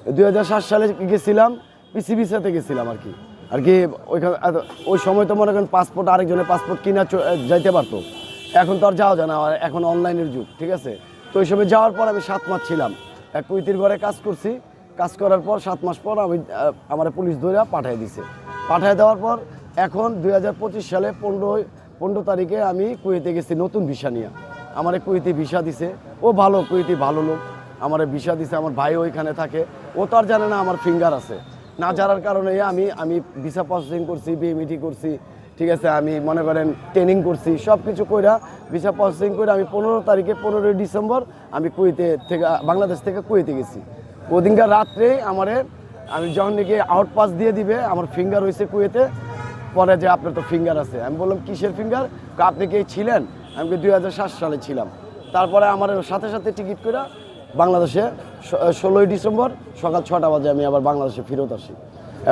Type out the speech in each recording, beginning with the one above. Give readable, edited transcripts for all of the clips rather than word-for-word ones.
2007 সালে গেছিলাম, পিসি ভিসাতে গেছিলাম আর কি। ওইখানে ওই সময় তো মনে করেন পাসপোর্ট, আরেকজনের পাসপোর্ট কিনা যাইতে পারতো, এখন তো আর যাওয়া যায় না, এখন অনলাইনের যুগ, ঠিক আছে। তো ওই সময় যাওয়ার পর আমি 7 মাস ছিলাম, এক কুইতির ঘরে কাজ করছি। কাজ করার পর 7 মাস পর আমার পুলিশ ধরে পাঠিয়ে দিছে। পাঠিয়ে দেওয়ার পর এখন 2025 সালে 15 তারিখে আমি কুয়েতে গেছি নতুন ভিসা নিয়ে। আমার কুয়েতে ভিসা দিছে, ও ভালো, কুয়েতি ভালো লোক, আমার ভিসা দিছে। আমার ভাই ওইখানে থাকে, ও তো আর জানে না আমার ফিঙ্গার আছে। না জানার কারণে আমি ভিসা প্রসেসিং করছি, বিএমইটি করছি, ঠিক আছে। আমি মনে করেন ট্রেনিং করছি, সব কিছু কইরা ভিসা প্রসেসিং করে আমি 15 তারিখে 15 ডিসেম্বর আমি কুয়েতে থেকে, বাংলাদেশ থেকে কুয়েতে গেছি। ওদিনকার রাত্রে আমি যখন নাকি আউট পাস দিয়ে দিবে, আমার ফিঙ্গার হয়েছে কুয়েতে। পরে যে আপনার তো ফিঙ্গার আছে, আমি বললাম কিসের ফিঙ্গার? আপনি কি ছিলেন? আমি 2007 সালে ছিলাম। তারপরে আমার সাথে সাথে টিকিট করে বাংলাদেশে 16 ডিসেম্বর সকাল 6টা বাজে আমি আবার বাংলাদেশে ফেরত আসি।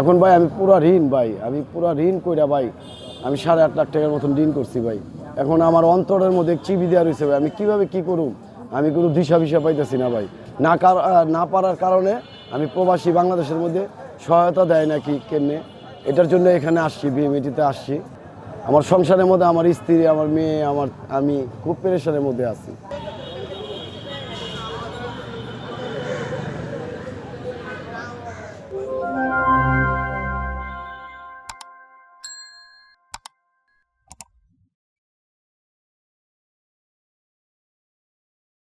এখন ভাই আমি পুরা ঋণ ভাই, আমি পুরা ঋণ কইরা ভাই, আমি 8.5 লাখ টাকার মতন ঋণ করছি ভাই। এখন আমার অন্তরের মধ্যে চিবি দেওয়া রয়েছে ভাই, আমি কীভাবে কী করুম? আমি কোনো দিশা পাইতেছি না ভাই। না পারার কারণে আমি প্রবাসী বাংলাদেশের মধ্যে সহায়তা দেয় নাকি কেমনে, এটার জন্য এখানে আসছি, বিএমইটিতে আসছি। আমার সংসারের মধ্যে আমার স্ত্রী, আমার মেয়ে, আমি খুব পেরেশানের মধ্যে আছি।